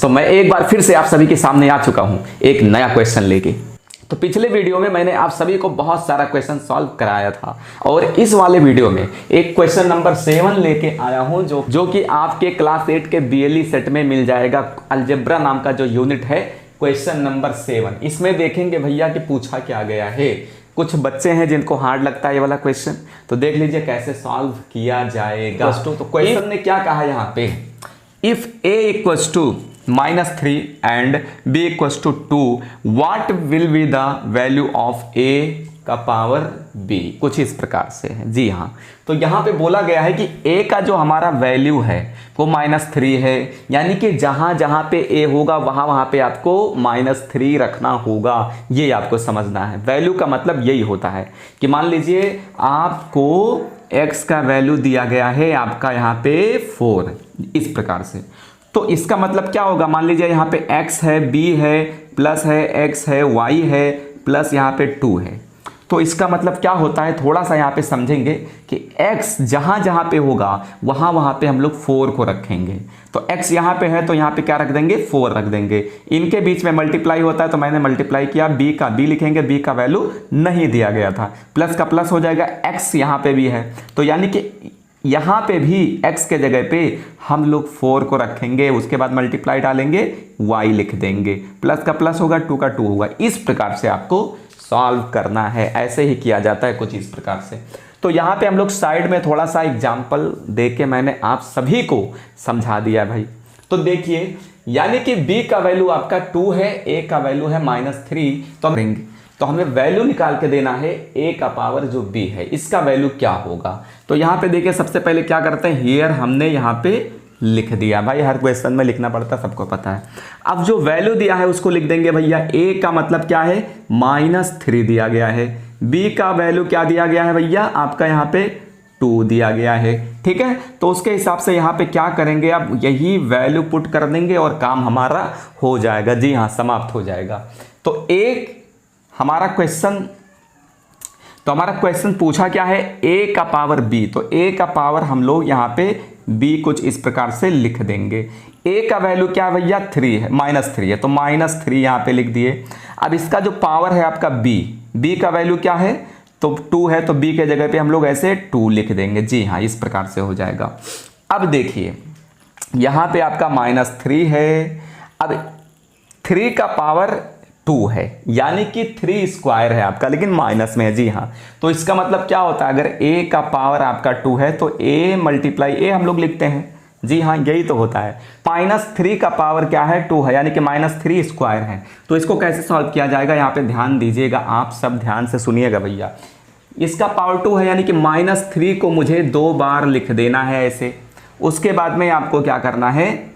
तो मैं एक बार फिर से आप सभी के सामने आ चुका हूं एक नया क्वेश्चन लेके। तो पिछले वीडियो में मैंने आप सभी को बहुत सारा क्वेश्चन सॉल्व कराया था और इस वाले वीडियो में एक क्वेश्चन नंबर 7 लेके आया हूं जो कि आपके क्लास 8 के BLE सेट में मिल जाएगा। अलजेब्रा नाम का जो यूनिट है क्वेश्चन नंबर 7, इसमें देखेंगे भैया कि पूछा क्या गया है। कुछ बच्चे हैं जिनको हार्ड लगता है ये वाला क्वेश्चन, तो देख लीजिए कैसे सॉल्व किया जाएगा। तो क्वेश्चन ने क्या कहा यहाँ पे, if a equals to -3 and b equals to 2 what will be the value of a का पावर b, कुछ इस प्रकार से है। जी हाँ, तो यहाँ पे बोला गया है कि a का जो हमारा वैल्यू है वो -3 है, यानी कि जहाँ जहाँ पे a होगा वहाँ वहाँ पे आपको -3 रखना होगा। ये आपको समझना है। वैल्यू का मतलब यही होता है कि मान लीजिए आपको x का वैल्यू दिया गया है आपका यहाँ पे 4 इस प्रकार से, तो इसका मतलब क्या होगा, मान लीजिए यहाँ पे x है, b है, प्लस है x है, y है, प्लस यहाँ पे 2 है। तो इसका मतलब क्या होता है, थोड़ा सा यहाँ पे समझेंगे कि x जहाँ जहाँ पे होगा वहाँ वहाँ पे हम लोग 4 को रखेंगे। तो x यहाँ पे है तो यहाँ पे क्या रख देंगे, 4 रख देंगे। इनके बीच में मल्टीप्लाई होता है तो मैंने मल्टीप्लाई किया, b का b लिखेंगे, b का वैल्यू नहीं दिया गया था, प्लस का प्लस हो जाएगा, x यहाँ पे भी है तो यानी कि यहाँ पे भी x के जगह पे हम लोग 4 को रखेंगे, उसके बाद मल्टीप्लाई डालेंगे, y लिख देंगे, प्लस का प्लस होगा, 2 का 2 होगा। इस प्रकार से आपको सॉल्व करना है, ऐसे ही किया जाता है कुछ इस प्रकार से। तो यहाँ पे हम लोग साइड में थोड़ा सा एग्जाम्पल दे के मैंने आप सभी को समझा दिया भाई। तो देखिए, यानी कि b का वैल्यू आपका 2 है, a का वैल्यू है -3, तो हमें वैल्यू निकाल के देना है a का पावर जो b है, इसका वैल्यू क्या होगा। तो यहाँ पे देखिए सबसे पहले क्या करते हैं, हियर हमने यहाँ पे लिख दिया भाई, हर क्वेश्चन में लिखना पड़ता है, सबको पता है। अब जो वैल्यू दिया है उसको लिख देंगे भैया। a का मतलब क्या है, -3 दिया गया है, b का वैल्यू क्या दिया गया है भैया, आपका यहाँ पे 2 दिया गया है। ठीक है, तो उसके हिसाब से यहाँ पे क्या करेंगे, अब यही वैल्यू पुट कर देंगे और काम हमारा हो जाएगा। जी हाँ, समाप्त हो जाएगा। तो एक हमारा क्वेश्चन पूछा क्या है, a का पावर b, तो a का पावर हम लोग यहाँ पे b कुछ इस प्रकार से लिख देंगे। a का वैल्यू क्या है भैया, 3 है, -3 है, तो -3 यहाँ पे लिख दिए। अब इसका जो पावर है आपका b का वैल्यू क्या है, तो 2 है, तो b के जगह पे हम लोग ऐसे 2 लिख देंगे। जी हाँ, इस प्रकार से हो जाएगा। अब देखिए यहाँ पे आपका -3 है, अब 3 का पावर 2 है, यानी कि 3 स्क्वायर है आपका, लेकिन माइनस में है। जी हाँ, तो इसका मतलब क्या होता है, अगर a का पावर आपका 2 है तो a मल्टीप्लाई a हम लोग लिखते हैं। जी हाँ, यही तो होता है। -3 का पावर क्या है, 2 है, यानी कि -3 स्क्वायर है। तो इसको कैसे सॉल्व किया जाएगा, यहाँ पे ध्यान दीजिएगा, आप सब ध्यान से सुनिएगा भैया। इसका पावर 2 है, यानी कि -3 को मुझे 2 बार लिख देना है ऐसे। उसके बाद में आपको क्या करना है,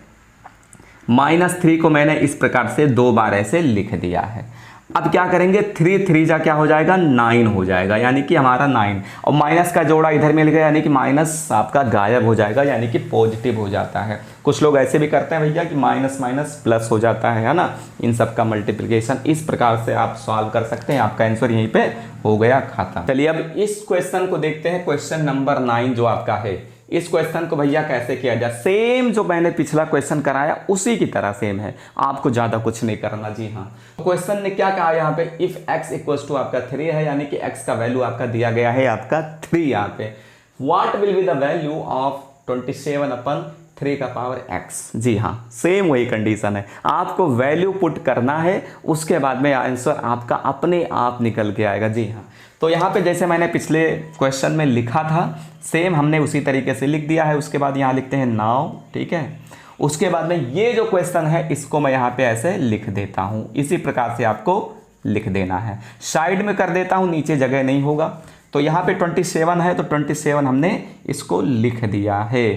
-3 को मैंने इस प्रकार से 2 बार ऐसे लिख दिया है। अब क्या करेंगे, 3 3 जा क्या हो जाएगा, 9 हो जाएगा, यानी कि हमारा 9, और माइनस का जोड़ा इधर मिल गया, यानी कि माइनस आपका गायब हो जाएगा, यानी कि पॉजिटिव हो जाता है। कुछ लोग ऐसे भी करते हैं भैया कि माइनस माइनस प्लस हो जाता है ना, इन सब का मल्टीप्लिकेशन इस प्रकार से आप सॉल्व कर सकते हैं। आपका आंसर यहीं पे हो गया खत्म। चलिए अब इस क्वेश्चन को देखते हैं, क्वेश्चन नंबर 9 जो आपका है। इस क्वेश्चन को भैया कैसे किया जाए, सेम जो मैंने पिछला क्वेश्चन कराया उसी की तरह सेम है, आपको ज्यादा कुछ नहीं करना। जी हाँ, क्वेश्चन ने क्या कहा यहाँ पे, इफ x इक्वल्स टू आपका 3 है, यानी कि x का वैल्यू आपका दिया गया है आपका 3 यहाँ पे, what will be the value of 27/3 का पावर x। जी हाँ, सेम वही कंडीशन है, आपको वैल्यू पुट करना है, उसके बाद में आंसर आपका अपने आप निकल के आएगा। जी हाँ, तो यहाँ पे जैसे मैंने पिछले क्वेश्चन में लिखा था सेम हमने उसी तरीके से लिख दिया है। उसके बाद यहाँ लिखते हैं नाउ, ठीक है। उसके बाद में ये जो क्वेश्चन है इसको मैं यहाँ पे ऐसे लिख देता हूँ, इसी प्रकार से आपको लिख देना है। साइड में कर देता हूँ, नीचे जगह नहीं होगा। तो यहाँ पे 27 है, तो 27 हमने इसको लिख दिया है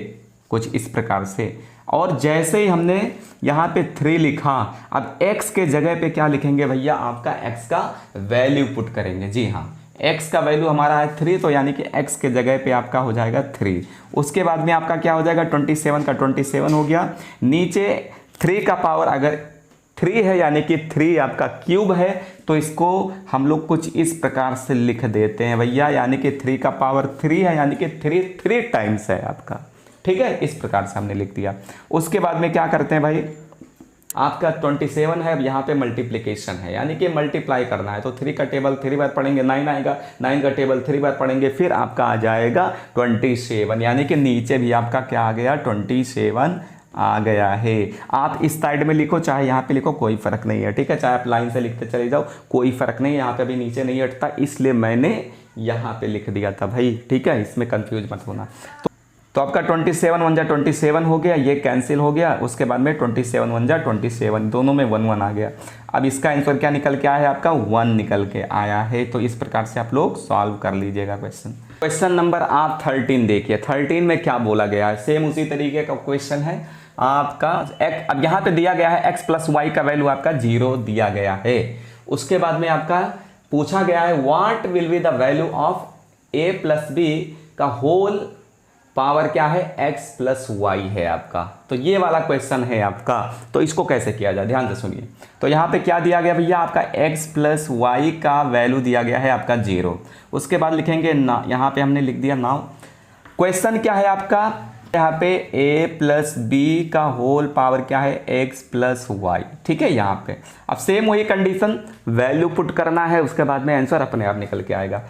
कुछ इस प्रकार से। और जैसे ही हमने यहाँ पे 3 लिखा, अब x के जगह पे क्या लिखेंगे भैया, आपका x का वैल्यू पुट करेंगे। जी हाँ, x का वैल्यू हमारा है 3, तो यानी कि x के जगह पे आपका हो जाएगा 3। उसके बाद में आपका क्या हो जाएगा, 27 का 27 हो गया। नीचे 3 का पावर अगर 3 है, यानी कि 3 आपका क्यूब है, तो इसको हम लोग कुछ इस प्रकार से लिख देते हैं भैया, यानी कि 3 का पावर 3 है, यानी कि 3 टाइम्स है आपका। ठीक है, इस प्रकार से हमने लिख दिया। उसके बाद में क्या करते हैं भाई, आपका 27 है, अब यहाँ पे मल्टीप्लिकेशन है यानी कि मल्टीप्लाई करना है। तो 3 का टेबल 3 बार पढ़ेंगे 9 आएगा, 9 का टेबल 3 बार पढ़ेंगे फिर आपका आ जाएगा 27, यानी कि नीचे भी आपका क्या आ गया 27 आ गया है। आप इस साइड में लिखो चाहे यहाँ पे लिखो, कोई फर्क नहीं है, ठीक है। चाहे आप लाइन से लिखते चले जाओ, कोई फर्क नहीं है। यहाँ पे अभी नीचे नहीं हटता इसलिए मैंने यहाँ पे लिख दिया था भाई, ठीक है। इसमें कंफ्यूज मत होना। तो आपका 27 1 जा 27 हो गया, ये कैंसिल हो गया। उसके बाद में 27 1 जा 27, दोनों में 1 1 आ गया। अब इसका आंसर क्या निकल के आया है आपका 1 निकल के आया है। तो इस प्रकार से आप लोग सॉल्व कर लीजिएगा क्वेश्चन नंबर आप 13 देखिए। 13 में क्या बोला गया है, सेम उसी तरीके का क्वेश्चन है आपका। अब यहाँ पे दिया गया है x प्लस वाई का वैल्यू आपका 0 दिया गया है। उसके बाद में आपका पूछा गया है what will be the value of a plus b का होल पावर क्या है x प्लस वाई है आपका। तो ये वाला क्वेश्चन है आपका। तो इसको कैसे किया जाए ध्यान से सुनिए। तो यहाँ पे क्या दिया गया भैया, आपका x प्लस वाई का वैल्यू दिया गया है आपका 0। उसके बाद लिखेंगे ना, यहाँ पे हमने लिख दिया नाउ। क्वेश्चन क्या है आपका, यहाँ पे a प्लस बी का होल पावर क्या है x प्लस वाई, ठीक है। यहाँ पे अब सेम वही कंडीशन, वैल्यू पुट करना है, उसके बाद में आंसर अपने आप निकल के आएगा।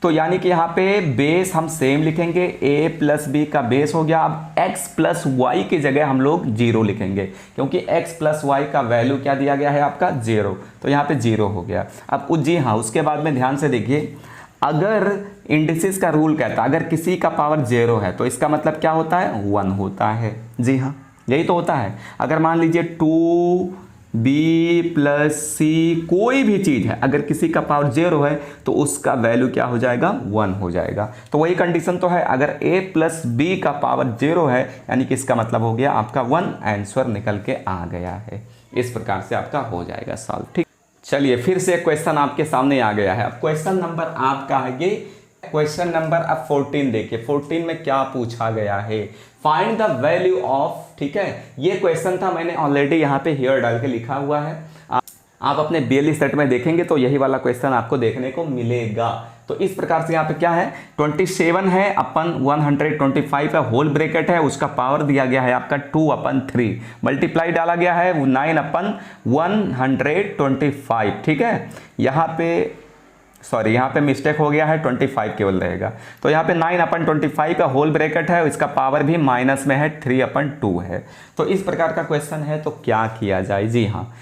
तो यानी कि यहाँ पे बेस हम सेम लिखेंगे, a प्लस बी का बेस हो गया। अब x प्लस वाई की जगह हम लोग 0 लिखेंगे क्योंकि x प्लस वाई का वैल्यू क्या दिया गया है आपका 0। तो यहाँ पे 0 हो गया। अब जी हाँ, उसके बाद में ध्यान से देखिए, अगर इंडिसेस का रूल कहता है अगर किसी का पावर 0 है तो इसका मतलब क्या होता है 1 होता है। जी हाँ, यही तो होता है। अगर मान लीजिए 2b प्लस सी कोई भी चीज़ है, अगर किसी का पावर 0 है तो उसका वैल्यू क्या हो जाएगा 1 हो जाएगा। तो वही कंडीशन तो है, अगर a प्लस बी का पावर 0 है यानी कि इसका मतलब हो गया आपका 1, आंसर निकल के आ गया है। इस प्रकार से आपका हो जाएगा सॉल्व, ठीक। चलिए फिर से क्वेश्चन आपके सामने आ गया है। अब क्वेश्चन नंबर आपका है ये क्वेश्चन नंबर अब 14 देखिए। 14 में क्या पूछा गया है, फाइंड द वैल्यू ऑफ, ठीक है। ये क्वेश्चन था, मैंने ऑलरेडी यहाँ पे हियर डाल के लिखा हुआ है। आप अपने BLE सेट में देखेंगे तो यही वाला क्वेश्चन आपको देखने को मिलेगा। तो इस प्रकार से यहाँ पे क्या है 27 है अपन 125 है, होल ब्रैकेट है, उसका पावर दिया गया है आपका 2/3, मल्टीप्लाई डाला गया है 9/125, ठीक है। यहाँ पे सॉरी, यहाँ पे मिस्टेक हो गया है, 25 केवल रहेगा। तो यहाँ पे 9/25 का होल ब्रैकेट है, इसका पावर भी माइनस में है 3/2 है। तो इस प्रकार का क्वेश्चन है। तो क्या किया जाए, जी हाँ,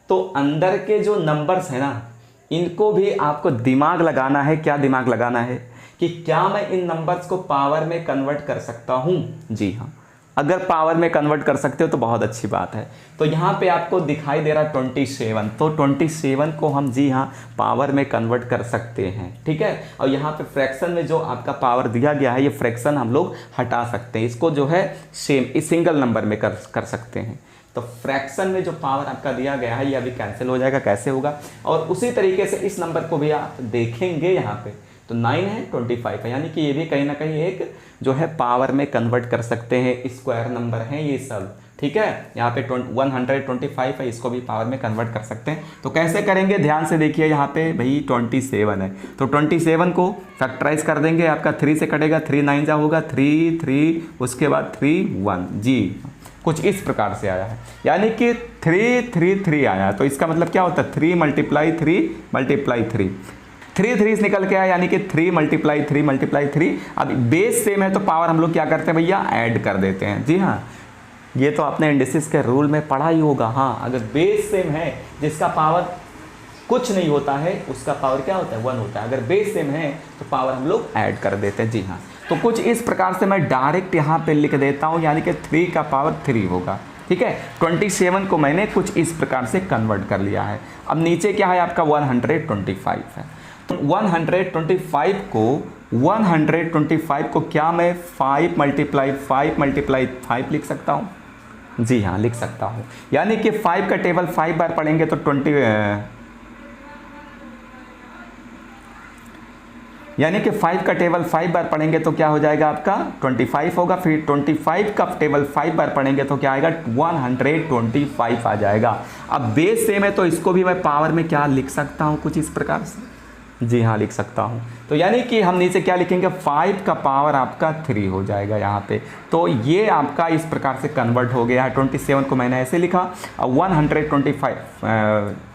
तो अंदर के जो नंबर्स है ना, इनको भी आपको दिमाग लगाना है। क्या दिमाग लगाना है कि क्या मैं इन नंबर्स को पावर में कन्वर्ट कर सकता हूँ। जी हाँ, अगर पावर में कन्वर्ट कर सकते हो तो बहुत अच्छी बात है। तो यहाँ पे आपको दिखाई दे रहा 27, तो 27 को हम जी हाँ पावर में कन्वर्ट कर सकते हैं, ठीक है। और यहाँ पे फ्रैक्शन में जो आपका पावर दिया गया है, ये फ्रैक्शन हम लोग हटा सकते हैं, इसको जो है सेम इस सिंगल नंबर में कर सकते हैं। तो फ्रैक्शन में जो पावर आपका दिया गया है ये अभी कैंसिल हो जाएगा, कैसे होगा। और उसी तरीके से इस नंबर को भी आप देखेंगे यहाँ पे, तो 9 है 25 है, यानी कि ये भी कहीं ना कहीं एक जो है पावर में कन्वर्ट कर सकते हैं, स्क्वायर नंबर हैं ये सब, ठीक है। यहाँ पे 125 है, इसको भी पावर में कन्वर्ट कर सकते हैं। तो कैसे करेंगे ध्यान से देखिए, यहाँ पे भाई 27 है, तो 27 को फैक्टराइज कर देंगे, आपका 3 से कटेगा, 3 9 जा होगा 3 3, उसके बाद 3 1, जी कुछ इस प्रकार से आया है, यानी कि 3 3 3 आया। तो इसका मतलब क्या होता है 3 × 3 × 3 3 3 निकल के आया, यानी कि 3 × 3 × 3। अब बेस सेम है तो पावर हम लोग क्या करते हैं भैया ऐड कर देते हैं। जी हाँ, ये तो आपने इंडिसेस के रूल में पढ़ा ही होगा। हाँ, अगर बेस सेम है जिसका पावर कुछ नहीं होता है उसका पावर क्या होता है 1 होता है। अगर बेस सेम है तो पावर हम लोग ऐड कर देते हैं। जी हाँ, तो कुछ इस प्रकार से मैं डायरेक्ट यहाँ पे लिख देता हूँ, यानी कि 3 का पावर 3 होगा, ठीक है। 27 को मैंने कुछ इस प्रकार से कन्वर्ट कर लिया है। अब नीचे क्या है आपका 125 है, तो 125 को क्या मैं 5 × 5 लिख सकता हूँ। जी हाँ, लिख सकता हूँ, यानी कि 5 का टेबल 5 बार पढ़ेंगे तो 5 का टेबल 5 बार पढ़ेंगे तो क्या हो जाएगा आपका 25 होगा। फिर 25 का टेबल 5 बार पढ़ेंगे तो क्या आएगा 125 आ जाएगा। अब बेस सेम है तो इसको भी मैं पावर में क्या लिख सकता हूँ कुछ इस प्रकार से। जी हाँ लिख सकता हूँ। तो यानी कि हम नीचे क्या लिखेंगे, 5 का पावर आपका 3 हो जाएगा यहाँ पे। तो ये आपका इस प्रकार से कन्वर्ट हो गया है। 27 को मैंने ऐसे लिखा और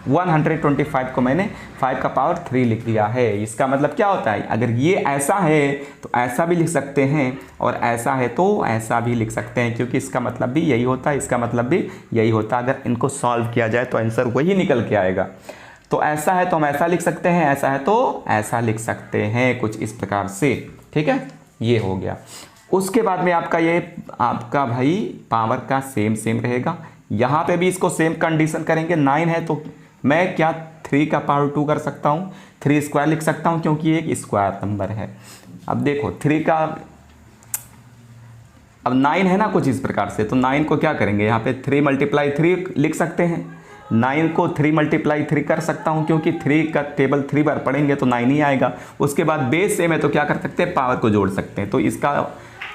125 को मैंने 5 का पावर 3 लिख दिया है। इसका मतलब क्या होता है, अगर ये ऐसा है तो ऐसा भी लिख सकते हैं और ऐसा है तो ऐसा भी लिख सकते हैं, क्योंकि इसका मतलब भी यही होता है, इसका मतलब भी यही होता है। अगर इनको सॉल्व किया जाए तो आंसर वही निकल के आएगा। तो ऐसा है तो हम ऐसा लिख सकते हैं, ऐसा है तो ऐसा लिख सकते हैं, कुछ इस प्रकार से। ठीक है, ये हो गया। उसके बाद में आपका ये आपका भाई पावर का सेम रहेगा। यहाँ पे भी इसको सेम कंडीशन करेंगे। 9 है तो मैं क्या 3 का पावर 2 कर सकता हूँ, 3 स्क्वायर लिख सकता हूँ, क्योंकि एक स्क्वायर नंबर है। अब देखो 3 का, अब 9 है ना कुछ इस प्रकार से, तो 9 को क्या करेंगे, यहाँ पे 3 × 3 लिख सकते हैं। 9 को 3 × 3 कर सकता हूँ, क्योंकि 3 का टेबल 3 बार पढ़ेंगे तो 9 ही आएगा। उसके बाद बेस सेम है तो क्या कर सकते हैं, पावर को जोड़ सकते हैं। तो इसका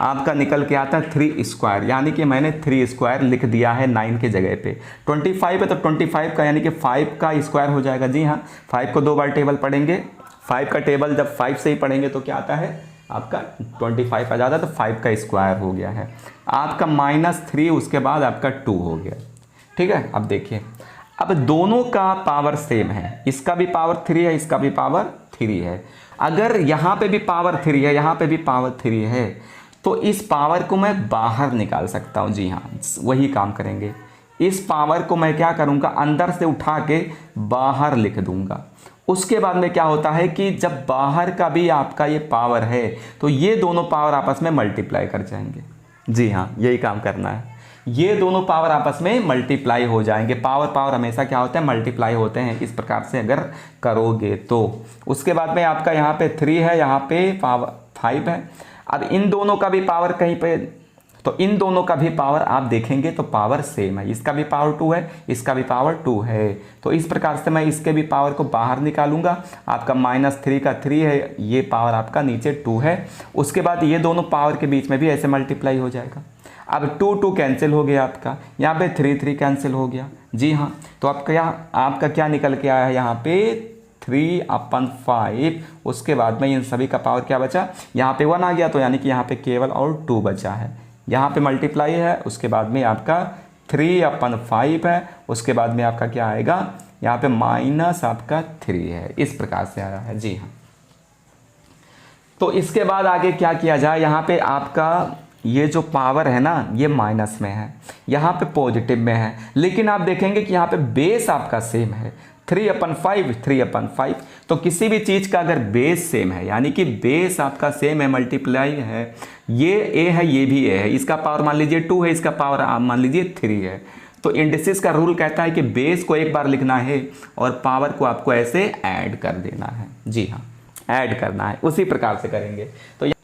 आपका निकल के आता है 3 स्क्वायर, यानी कि मैंने 3 स्क्वायर लिख दिया है 9 के जगह पे। 25 है तो 25 का यानी कि 5 का स्क्वायर हो जाएगा। जी हाँ, 5 को 2 बार टेबल पढ़ेंगे। 5 का टेबल जब 5 से ही पढ़ेंगे तो क्या आता है आपका 25 आ जाता है, तो 5 का स्क्वायर हो गया है आपका -3। उसके बाद आपका 2 हो गया। ठीक है, अब देखिए, अब दोनों का पावर सेम है, इसका भी पावर 3 है, इसका भी पावर 3 है। अगर यहाँ पे भी पावर 3 है, यहाँ पे भी पावर 3 है, तो इस पावर को मैं बाहर निकाल सकता हूँ। जी हाँ, वही काम करेंगे। इस पावर को मैं क्या करूँगा, अंदर से उठा के बाहर लिख दूंगा। उसके बाद में क्या होता है कि जब बाहर का भी आपका ये पावर है तो ये दोनों पावर आपस में मल्टीप्लाई कर जाएंगे। जी हाँ, यही काम करना है। ये दोनों पावर आपस में मल्टीप्लाई हो जाएंगे। पावर हमेशा क्या होता है, मल्टीप्लाई होते हैं। इस प्रकार से अगर करोगे तो उसके बाद में आपका यहाँ पे 3 है, यहाँ पे पावर 5 है। अब इन दोनों का भी पावर कहीं पे, तो इन दोनों का भी पावर आप देखेंगे तो पावर सेम है। इसका भी पावर 2 है, इसका भी पावर 2 है। तो इस प्रकार से मैं इसके भी पावर को बाहर निकालूंगा। आपका -3 का 3 है, ये पावर आपका नीचे 2 है। उसके बाद ये दोनों पावर के बीच में भी ऐसे मल्टीप्लाई हो जाएगा। अब 2 कैंसिल हो गया आपका, यहाँ पे 3 कैंसिल हो गया। जी हाँ, तो आपका क्या निकल के आया है, यहाँ पे 3/5। उसके बाद में इन सभी का पावर क्या बचा, यहाँ पे 1 आ गया, तो यानी कि यहाँ पे केवल और 2 बचा है। यहाँ पे मल्टीप्लाई है, उसके बाद में आपका 3/5 है। उसके बाद में आपका क्या आएगा, यहाँ पे आपका 3 है। इस प्रकार से आया है। जी हाँ, तो इसके बाद आगे क्या किया जाए, यहाँ पे आपका ये जो पावर है ना, ये माइनस में है, यहाँ पे पॉजिटिव में है। लेकिन आप देखेंगे कि यहाँ पे बेस आपका सेम है, 3/5। तो किसी भी चीज़ का अगर बेस सेम है, यानी कि बेस आपका सेम है, मल्टीप्लाई है, ये a है, ये भी a है, इसका पावर मान लीजिए 2 है, इसका पावर आप मान लीजिए 3 है। तो इंडिसेस का रूल कहता है कि बेस को एक बार लिखना है और पावर को आपको ऐसे ऐड कर देना है। जी हाँ, ऐड करना है, उसी प्रकार से करेंगे।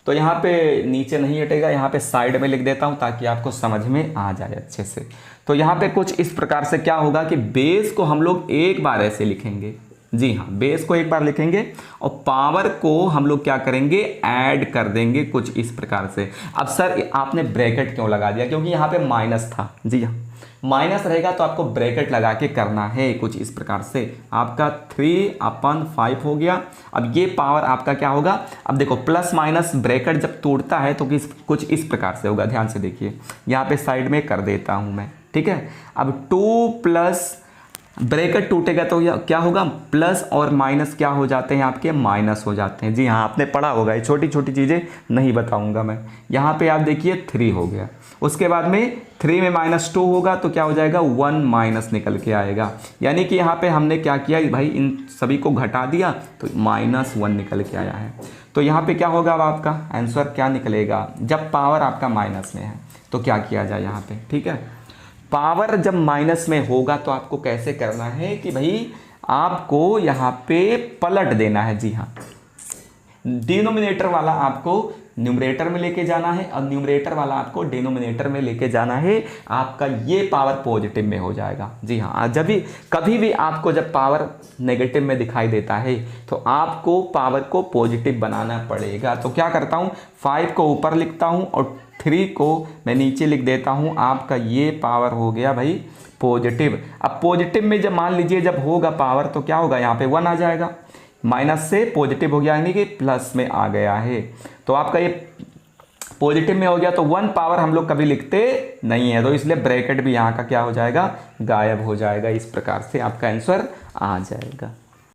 तो यहाँ पे नीचे नहीं हटेगा, यहाँ पे साइड में लिख देता हूँ ताकि आपको समझ में आ जाए अच्छे से। तो यहाँ पे कुछ इस प्रकार से क्या होगा कि बेस को हम लोग एक बार ऐसे लिखेंगे। जी हाँ, बेस को एक बार लिखेंगे और पावर को हम लोग क्या करेंगे, ऐड कर देंगे कुछ इस प्रकार से। अब सर आपने ब्रैकेट क्यों लगा दिया, क्योंकि यहाँ पे माइनस था। जी हाँ, माइनस रहेगा तो आपको ब्रैकेट लगा के करना है कुछ इस प्रकार से। आपका 3/5 हो गया। अब ये पावर आपका क्या होगा, अब देखो प्लस माइनस ब्रैकेट जब तोड़ता है तो कुछ इस प्रकार से होगा। ध्यान से देखिए, यहाँ पे साइड में कर देता हूँ मैं। ठीक है, अब 2+ ब्रैकेट टूटेगा तो क्या होगा, प्लस और माइनस क्या हो जाते हैं, आपके माइनस हो जाते हैं। जी हाँ, आपने पढ़ा होगा, ये छोटी छोटी चीज़ें नहीं बताऊंगा मैं। यहाँ पे आप देखिए 3 हो गया। उसके बाद में 3 में -2 होगा तो क्या हो जाएगा, 1 माइनस निकल के आएगा। यानी कि यहाँ पे हमने क्या किया भाई, इन सभी को घटा दिया तो -1 निकल के आया है। तो यहाँ पे क्या होगा, अब आपका आंसर क्या निकलेगा, जब पावर आपका माइनस में है तो क्या किया जाए यहाँ पे। ठीक है, पावर जब माइनस में होगा तो आपको कैसे करना है कि भाई आपको यहाँ पे पलट देना है। जी हाँ, डिनोमिनेटर वाला आपको न्यूमरेटर में लेके जाना है और न्यूमरेटर वाला आपको डिनोमिनेटर में लेके जाना है। आपका ये पावर पॉजिटिव में हो जाएगा। जी हाँ, जब भी कभी भी आपको जब पावर नेगेटिव में दिखाई देता है तो आपको पावर को पॉजिटिव बनाना पड़ेगा। तो क्या करता हूँ, 5 को ऊपर लिखता हूँ और 3 को मैं नीचे लिख देता हूँ। आपका ये पावर हो गया भाई पॉजिटिव। अब पॉजिटिव में जब मान लीजिए जब होगा पावर तो क्या होगा, यहाँ पे 1 आ जाएगा। माइनस से पॉजिटिव हो गया यानी कि प्लस में आ गया है। तो आपका ये पॉजिटिव में हो गया तो 1 पावर हम लोग कभी लिखते नहीं है, तो इसलिए ब्रैकेट भी यहाँ का क्या हो जाएगा, गायब हो जाएगा। इस प्रकार से आपका आंसर आ जाएगा।